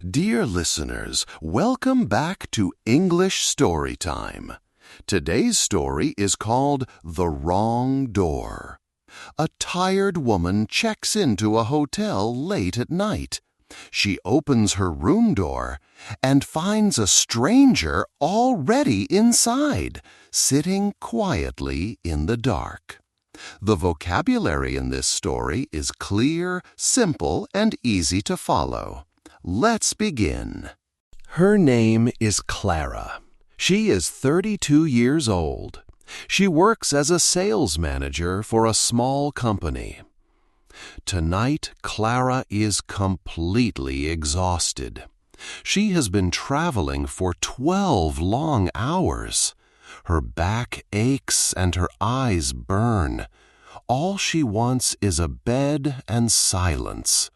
Dear listeners, welcome back to English Story Time. Today's story is called The Wrong Door. A tired woman checks into a hotel late at night. She opens her room door and finds a stranger already inside, sitting quietly in the dark. The vocabulary in this story is clear, simple, and easy to follow. Let's begin. Her name is Clara. She is 32 years old. She works as a sales manager for a small company. Tonight, Clara is completely exhausted. She has been traveling for 12 long hours. Her back aches and her eyes burn. All she wants is a bed and silence.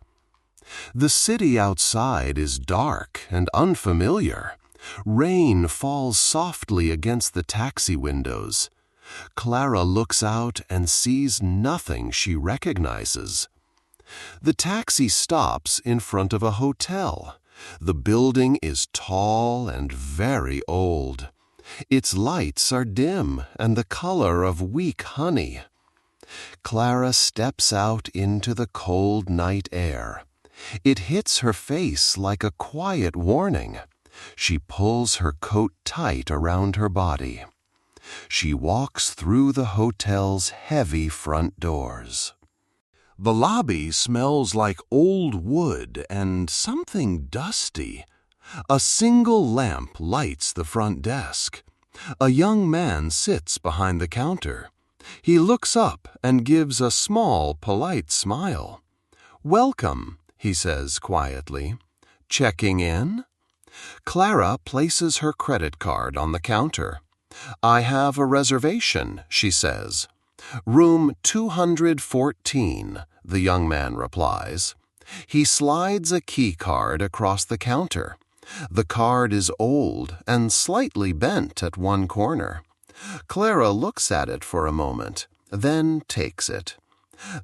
The city outside is dark and unfamiliar. Rain falls softly against the taxi windows. Clara looks out and sees nothing she recognizes. The taxi stops in front of a hotel. The building is tall and very old. Its lights are dim and the color of weak honey. Clara steps out into the cold night air. It hits her face like a quiet warning. She pulls her coat tight around her body. She walks through the hotel's heavy front doors. The lobby smells like old wood and something dusty. A single lamp lights the front desk. A young man sits behind the counter. He looks up and gives a small, polite smile. "Welcome," he says quietly. "Checking in?" Clara places her credit card on the counter. "I have a reservation," she says. "Room 214, the young man replies. He slides a key card across the counter. The card is old and slightly bent at one corner. Clara looks at it for a moment, then takes it.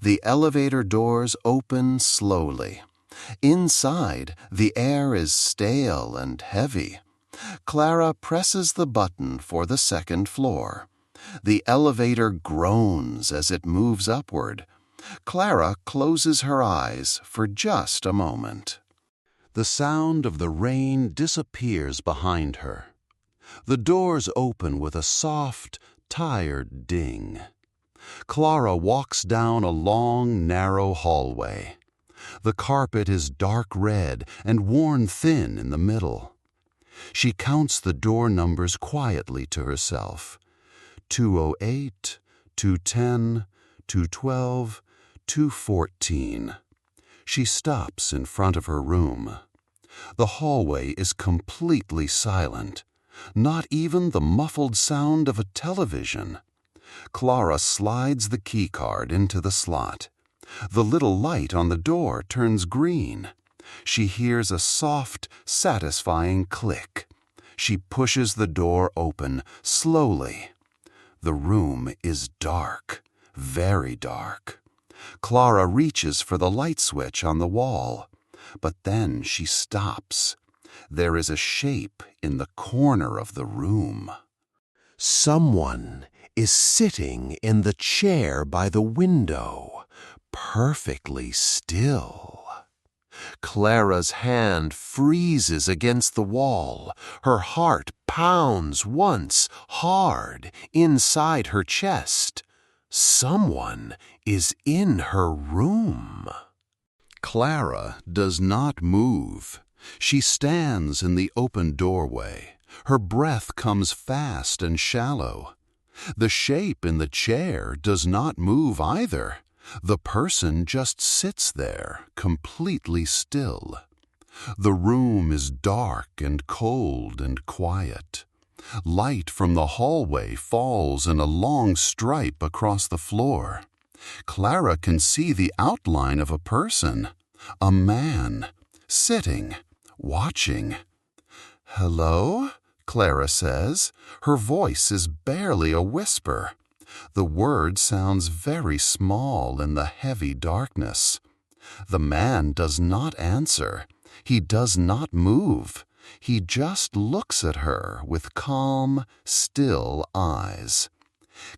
The elevator doors open slowly. Inside, the air is stale and heavy. Clara presses the button for the second floor. The elevator groans as it moves upward. Clara closes her eyes for just a moment. The sound of the rain disappears behind her. The doors open with a soft, tired ding. Clara walks down a long, narrow hallway. The carpet is dark red and worn thin in the middle. She counts the door numbers quietly to herself. 208, 210, 212, 214. She stops in front of her room. The hallway is completely silent. Not even the muffled sound of a television. Clara slides the key card into the slot. The little light on the door turns green. She hears a soft, satisfying click. She pushes the door open, slowly. The room is dark, very dark. Clara reaches for the light switch on the wall, but then she stops. There is a shape in the corner of the room. Someone is sitting in the chair by the window, perfectly still. Clara's hand freezes against the wall. Her heart pounds once, hard, inside her chest. Someone is in her room. Clara does not move. She stands in the open doorway. Her breath comes fast and shallow. The shape in the chair does not move either. The person just sits there, completely still. The room is dark and cold and quiet. Light from the hallway falls in a long stripe across the floor. Clara can see the outline of a person, a man, sitting, watching. "Hello?" Clara says. Her voice is barely a whisper. The word sounds very small in the heavy darkness. The man does not answer. He does not move. He just looks at her with calm, still eyes.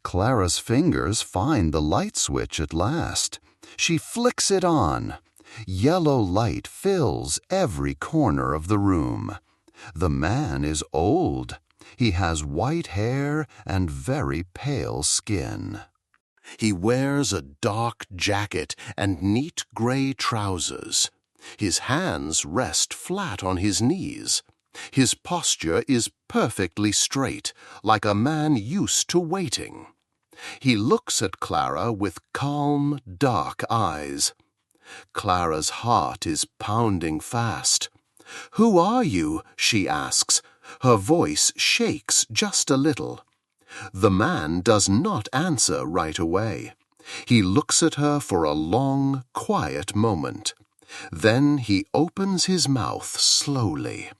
Clara's fingers find the light switch at last. She flicks it on. Yellow light fills every corner of the room. The man is old. He has white hair and very pale skin. He wears a dark jacket and neat gray trousers. His hands rest flat on his knees. His posture is perfectly straight, like a man used to waiting. He looks at Clara with calm, dark eyes. Clara's heart is pounding fast. "Who are you?" she asks. Her voice shakes just a little. The man does not answer right away. He looks at her for a long, quiet moment. Then he opens his mouth slowly.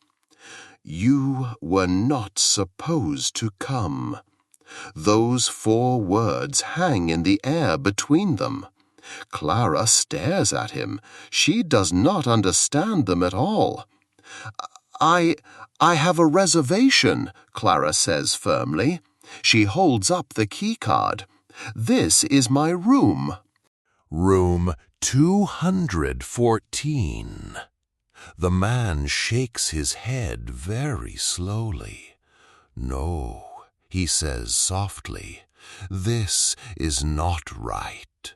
"You were not supposed to come." Those 4 words hang in the air between them. Clara stares at him. She does not understand them at all. I have a reservation," Clara says firmly. She holds up the key card. "This is my room." Room 214. The man shakes his head very slowly. "No," he says softly, "this is not right."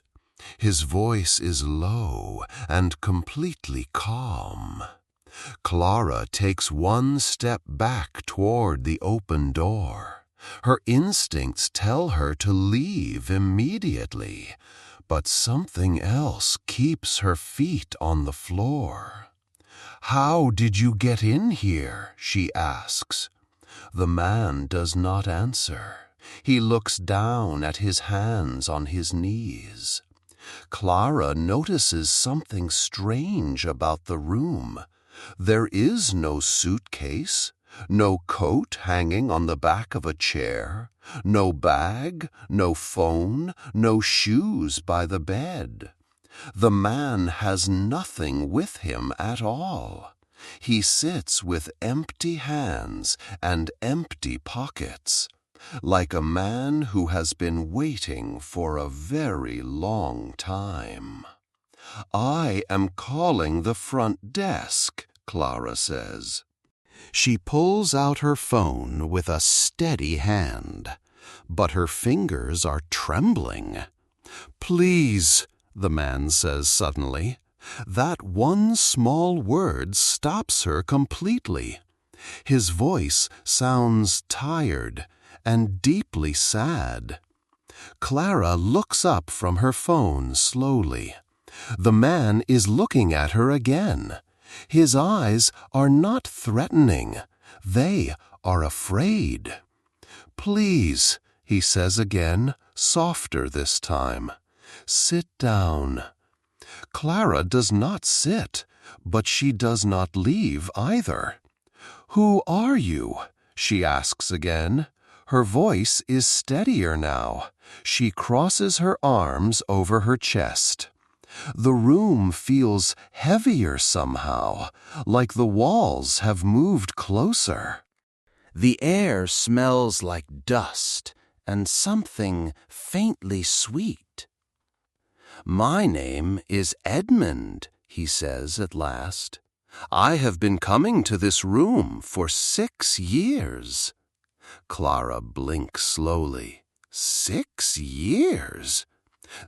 His voice is low and completely calm. Clara takes one step back toward the open door. Her instincts tell her to leave immediately, but something else keeps her feet on the floor. "How did you get in here?" she asks. The man does not answer. He looks down at his hands on his knees. Clara notices something strange about the room. There is no suitcase, no coat hanging on the back of a chair, no bag, no phone, no shoes by the bed. The man has nothing with him at all. He sits with empty hands and empty pockets, like a man who has been waiting for a very long time. "I am calling the front desk," Clara says. She pulls out her phone with a steady hand, but her fingers are trembling. "Please," the man says suddenly. That one small word stops her completely. His voice sounds tired and deeply sad. Clara looks up from her phone slowly. The man is looking at her again. His eyes are not threatening. They are afraid. "Please," he says again, softer this time. "Sit down." Clara does not sit, but she does not leave either. "Who are you?" she asks again. Her voice is steadier now. She crosses her arms over her chest. The room feels heavier somehow, like the walls have moved closer. The air smells like dust and something faintly sweet. "My name is Edmund," he says at last. "I have been coming to this room for 6 years." Clara blinks slowly. 6 years?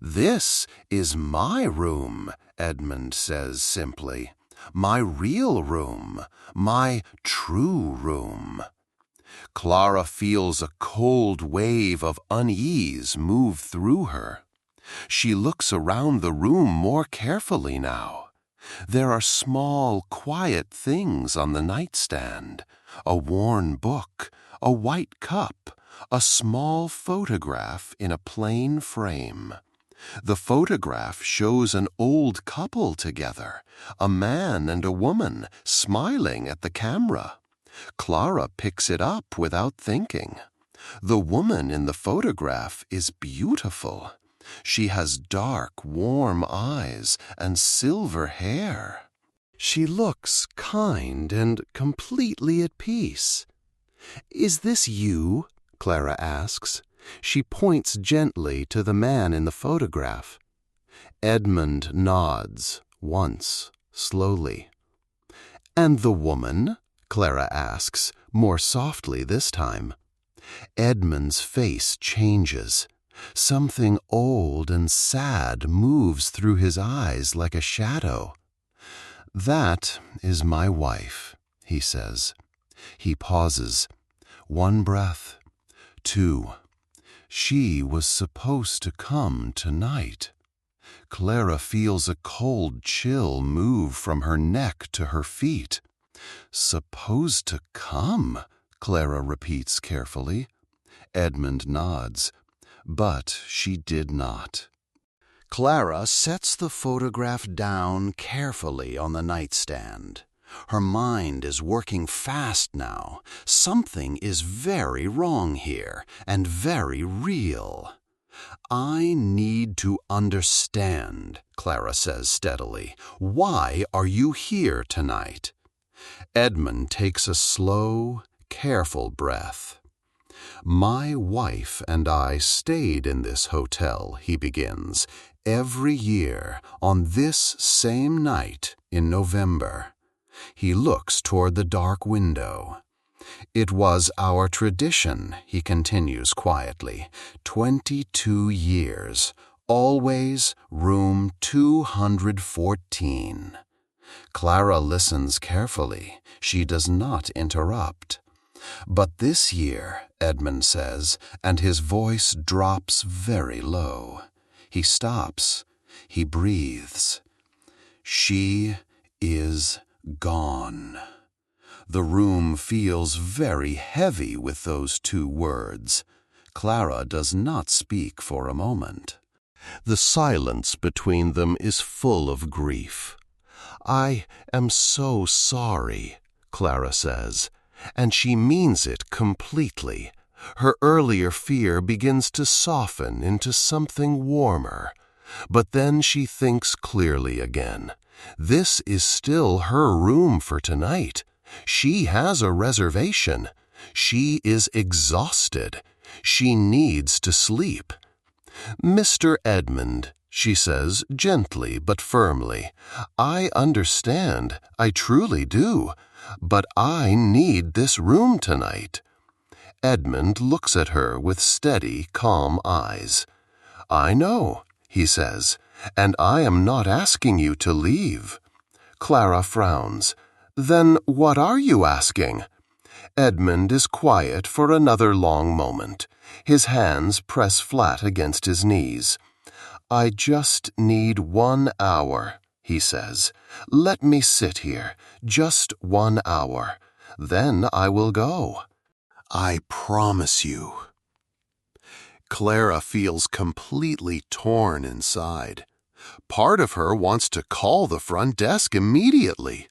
"This is my room," Edmund says simply. "My real room, my true room." Clara feels a cold wave of unease move through her. She looks around the room more carefully now. There are small, quiet things on the nightstand: a worn book, a white cup, a small photograph in a plain frame. The photograph shows an old couple together, a man and a woman, smiling at the camera. Clara picks it up without thinking. The woman in the photograph is beautiful. She has dark, warm eyes and silver hair. She looks kind and completely at peace. "Is this you?" Clara asks. She points gently to the man in the photograph. Edmund nods once, slowly. "And the woman?" Clara asks, more softly this time. Edmund's face changes. Something old and sad moves through his eyes like a shadow. "That is my wife," he says. He pauses. One breath. Two. She was supposed to come tonight. Clara feels a cold chill move from her neck to her feet. "Supposed to come?" Clara repeats carefully. Edmund nods, but she did not. Clara sets the photograph down carefully on the nightstand. Her mind is working fast now. Something is very wrong here, and very real. "I need to understand," Clara says steadily. "Why are you here tonight?" Edmund takes a slow, careful breath. "My wife and I stayed in this hotel," he begins, "every year on this same night in November." He looks toward the dark window. "It was our tradition," he continues quietly, 22 years, always room 214. Clara listens carefully. She does not interrupt. "But this year," Edmund says, and his voice drops very low. He stops. He breathes. "She is gone." The room feels very heavy with those two words. Clara does not speak for a moment. The silence between them is full of grief. "I am so sorry," Clara says, and she means it completely. Her earlier fear begins to soften into something warmer. But then she thinks clearly again. This is still her room for tonight. She has a reservation. She is exhausted. She needs to sleep. "Mr. Edmund," she says gently but firmly, "I understand. I truly do. But I need this room tonight." Edmund looks at her with steady, calm eyes. "I know," he says, "and I am not asking you to leave." Clara frowns. "Then what are you asking?" Edmund is quiet for another long moment. His hands press flat against his knees. "I just need 1 hour," he says. "Let me sit here, just 1 hour. Then I will go. I promise you." Clara feels completely torn inside. Part of her wants to call the front desk immediately.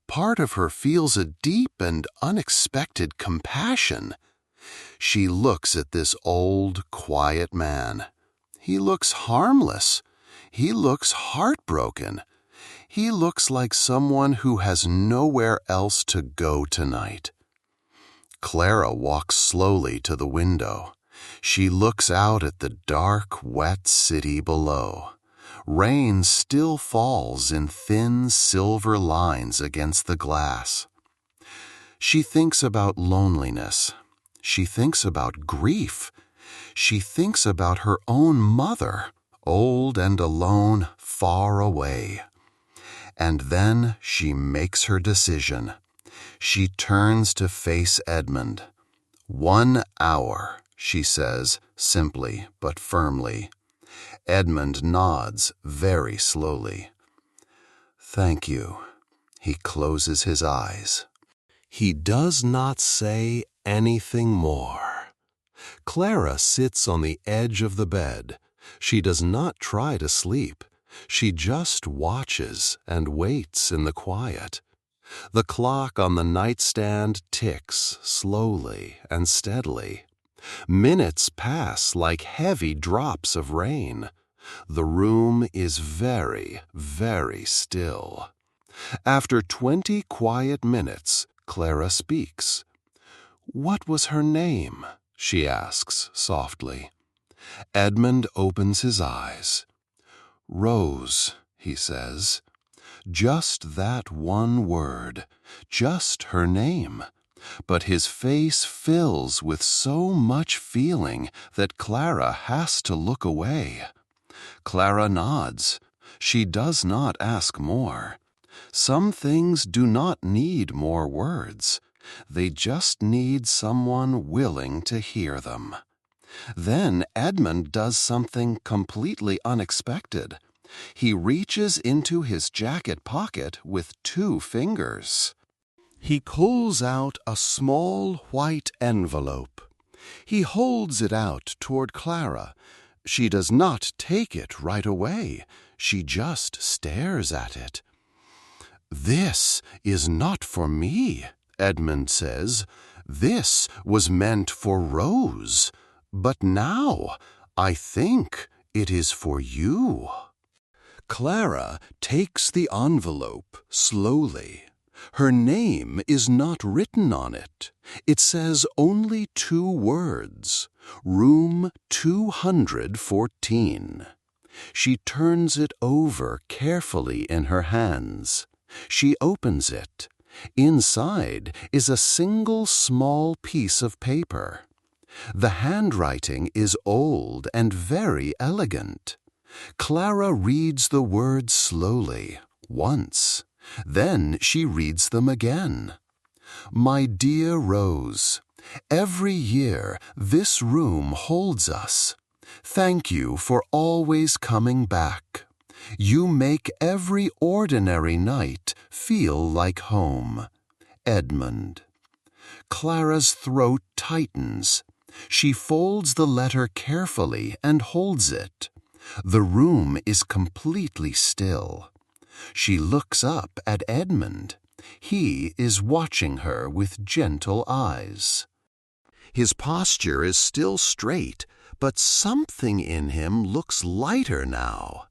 Part of her feels a deep and unexpected compassion. She looks at this old, quiet man. He looks harmless. He looks heartbroken. He looks like someone who has nowhere else to go tonight. Clara walks slowly to the window. She looks out at the dark, wet city below. Rain still falls in thin silver lines against the glass. She thinks about loneliness. She thinks about grief. She thinks about her own mother, old and alone, far away. And then she makes her decision. She turns to face Edmund. 1 hour, she says, simply but firmly. Edmund nods very slowly. "Thank you." He closes his eyes. He does not say anything more. Clara sits on the edge of the bed. She does not try to sleep. She just watches and waits in the quiet. The clock on the nightstand ticks slowly and steadily. Minutes pass like heavy drops of rain. The room is very, very still. After 20 quiet minutes, Clara speaks. "What was her name?" she asks softly. Edmund opens his eyes. "Rose," he says. Just that one word, just her name. But his face fills with so much feeling that Clara has to look away. Clara nods. She does not ask more. Some things do not need more words. They just need someone willing to hear them. Then Edmund does something completely unexpected. He reaches into his jacket pocket with 2 fingers. He pulls out a small white envelope. He holds it out toward Clara. She does not take it right away. She just stares at it. "This is not for me," Edmund says. "This was meant for Rose. But now I think it is for you." Clara takes the envelope slowly. Her name is not written on it. It says only 2 words, Room 214. She turns it over carefully in her hands. She opens it. Inside is a single small piece of paper. The handwriting is old and very elegant. Clara reads the words slowly, once. Then she reads them again. "My dear Rose, every year this room holds us. Thank you for always coming back. You make every ordinary night feel like home. Edmund." Clara's throat tightens. She folds the letter carefully and holds it. The room is completely still. She looks up at Edmund. He is watching her with gentle eyes. His posture is still straight, but something in him looks lighter now.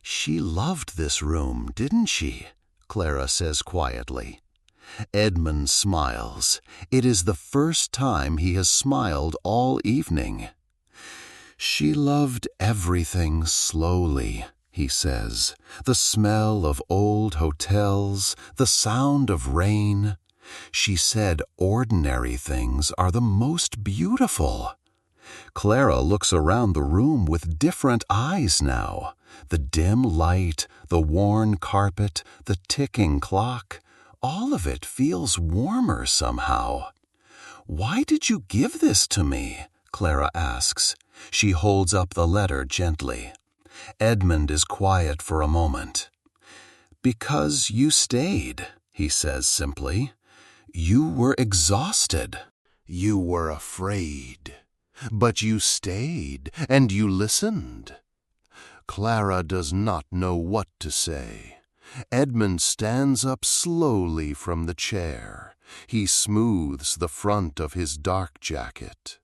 "She loved this room, didn't she?" Clara says quietly. Edmund smiles. It is the first time he has smiled all evening. "She loved everything slowly," he says. "The smell of old hotels, the sound of rain. She said ordinary things are the most beautiful." Clara looks around the room with different eyes now. The dim light, the worn carpet, the ticking clock, all of it feels warmer somehow. "Why did you give this to me?" Clara asks. She holds up the letter gently. Edmund is quiet for a moment. "Because you stayed," he says simply. "You were exhausted. You were afraid. But you stayed and you listened." Clara does not know what to say. Edmund stands up slowly from the chair. He smooths the front of his dark jacket.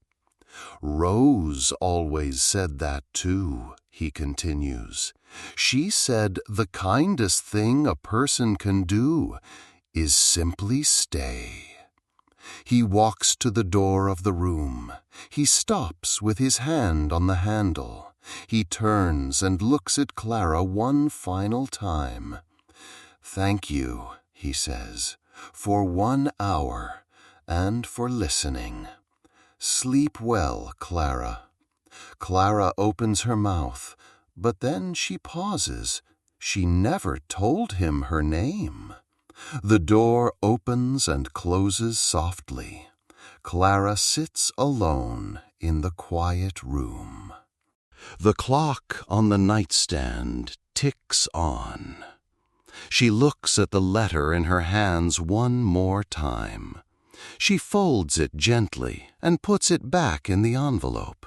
"Rose always said that too," he continues. "She said the kindest thing a person can do is simply stay." He walks to the door of the room. He stops with his hand on the handle. He turns and looks at Clara one final time. "Thank you," he says, "for 1 hour and for listening. Sleep well, Clara." Clara opens her mouth, but then she pauses. She never told him her name. The door opens and closes softly. Clara sits alone in the quiet room. The clock on the nightstand ticks on. She looks at the letter in her hands one more time. She folds it gently and puts it back in the envelope.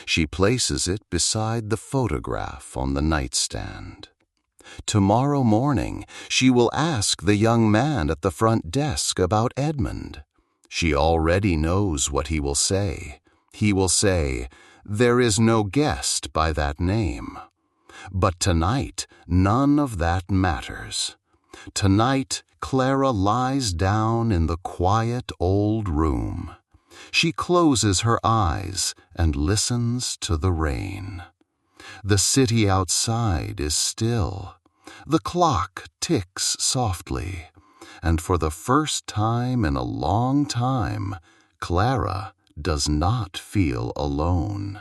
She places it beside the photograph on the nightstand. Tomorrow morning she will ask the young man at the front desk about Edmund. She already knows what he will say. He will say, "There is no guest by that name." But tonight none of that matters. Tonight, Clara lies down in the quiet old room. She closes her eyes and listens to the rain. The city outside is still. The clock ticks softly, and for the first time in a long time, Clara does not feel alone.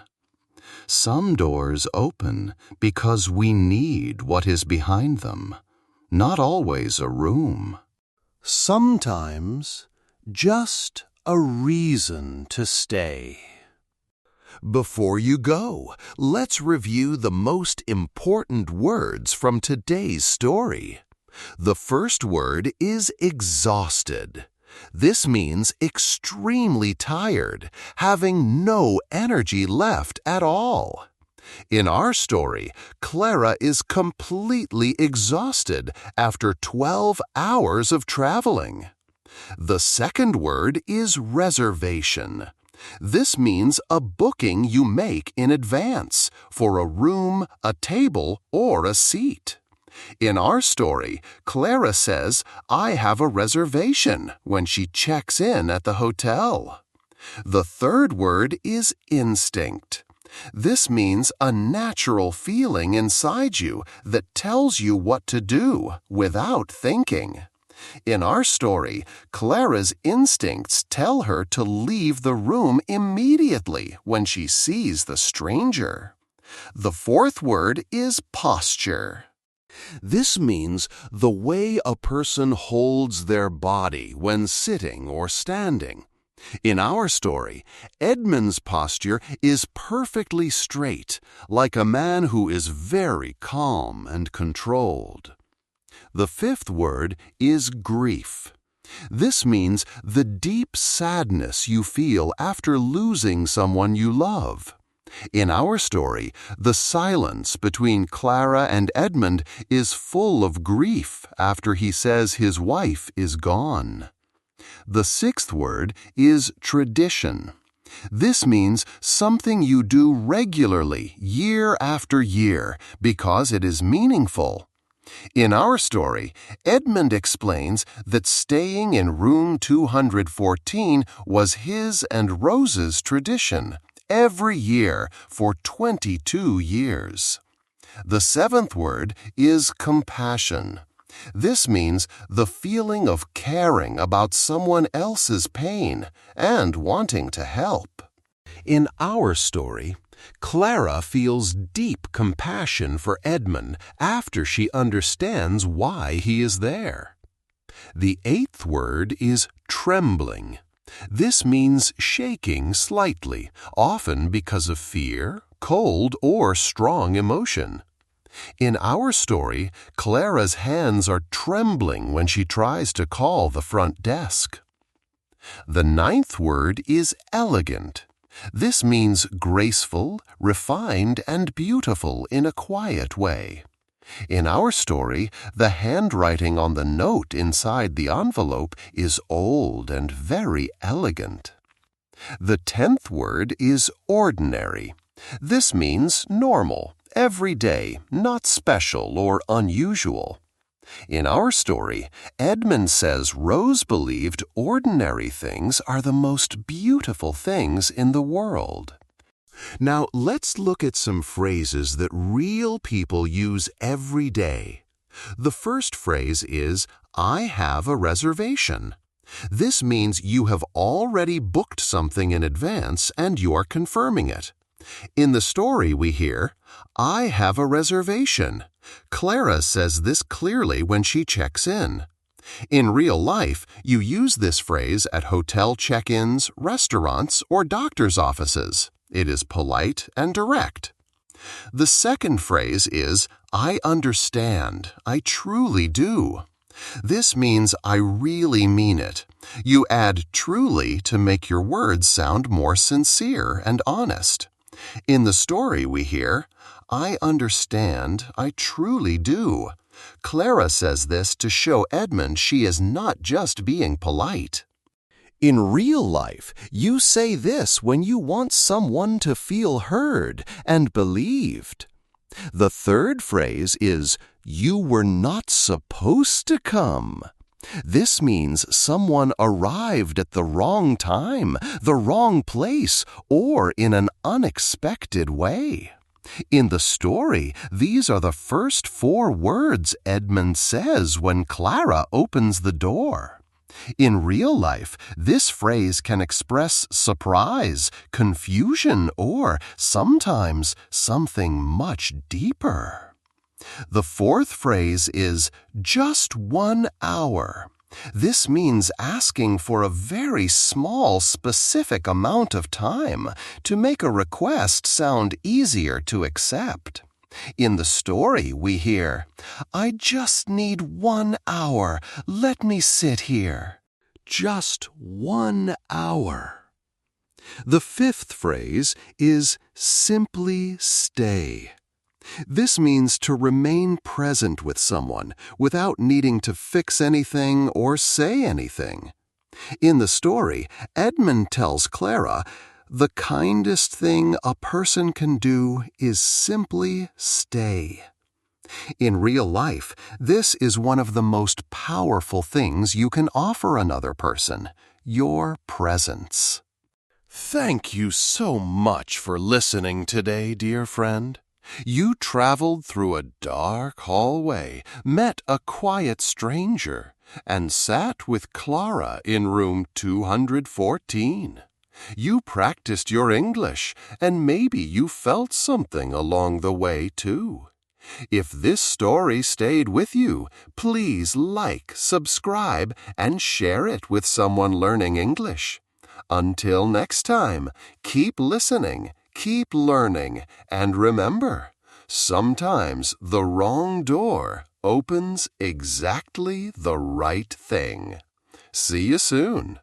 Some doors open because we need what is behind them, not always a room. Sometimes just a reason to stay. Before you go, let's review the most important words from today's story. The first word is exhausted. This means extremely tired, having no energy left at all. In our story, Clara is completely exhausted after 12 hours of traveling. The second word is reservation. This means a booking you make in advance for a room, a table, or a seat. In our story, Clara says, "I have a reservation," when she checks in at the hotel. The third word is instinct. This means a natural feeling inside you that tells you what to do without thinking. In our story, Clara's instincts tell her to leave the room immediately when she sees the stranger. The fourth word is posture. This means the way a person holds their body when sitting or standing. In our story, Edmund's posture is perfectly straight, like a man who is very calm and controlled. The fifth word is grief. This means the deep sadness you feel after losing someone you love. In our story, the silence between Clara and Edmund is full of grief after he says his wife is gone. The sixth word is tradition. This means something you do regularly, year after year, because it is meaningful. In our story, Edmund explains that staying in room 214 was his and Rose's tradition every year for 22 years. The seventh word is compassion. This means the feeling of caring about someone else's pain and wanting to help. In our story, Clara feels deep compassion for Edmund after she understands why he is there. The eighth word is trembling. This means shaking slightly, often because of fear, cold, or strong emotion. In our story, Clara's hands are trembling when she tries to call the front desk. The ninth word is elegant. This means graceful, refined, and beautiful in a quiet way. In our story, the handwriting on the note inside the envelope is old and very elegant. The 10th word is ordinary. This means normal, everyday, not special or unusual. In our story, Edmund says Rose believed ordinary things are the most beautiful things in the world. Now, let's look at some phrases that real people use every day. The first phrase is, "I have a reservation." This means you have already booked something in advance and you are confirming it. In the story we hear, "I have a reservation." Clara says this clearly when she checks in. In real life, you use this phrase at hotel check-ins, restaurants, or doctor's offices. It is polite and direct. The second phrase is, "I understand. I truly do." This means I really mean it. You add truly to make your words sound more sincere and honest. In the story we hear, "I understand. I truly do." Clara says this to show Edmund she is not just being polite. In real life, you say this when you want someone to feel heard and believed. The third phrase is, You were not supposed to come. This means someone arrived at the wrong time, the wrong place, or in an unexpected way. In the story, these are the first 4 words Edmund says when Clara opens the door. In real life, this phrase can express surprise, confusion, or sometimes something much deeper. The 4th phrase is just 1 hour. This means asking for a very small, specific amount of time to make a request sound easier to accept. In the story, we hear, "I just need 1 hour. Let me sit here." Just 1 hour. The 5th phrase is simply stay. This means to remain present with someone without needing to fix anything or say anything. In the story, Edmund tells Clara, "The kindest thing a person can do is simply stay." In real life, this is one of the most powerful things you can offer another person, your presence. Thank you so much for listening today, dear friend. You traveled through a dark hallway, met a quiet stranger, and sat with Clara in room 214. You practiced your English, and maybe you felt something along the way, too. If this story stayed with you, please like, subscribe, and share it with someone learning English. Until next time, keep listening, keep learning, and remember, sometimes the wrong door opens exactly the right thing. See you soon.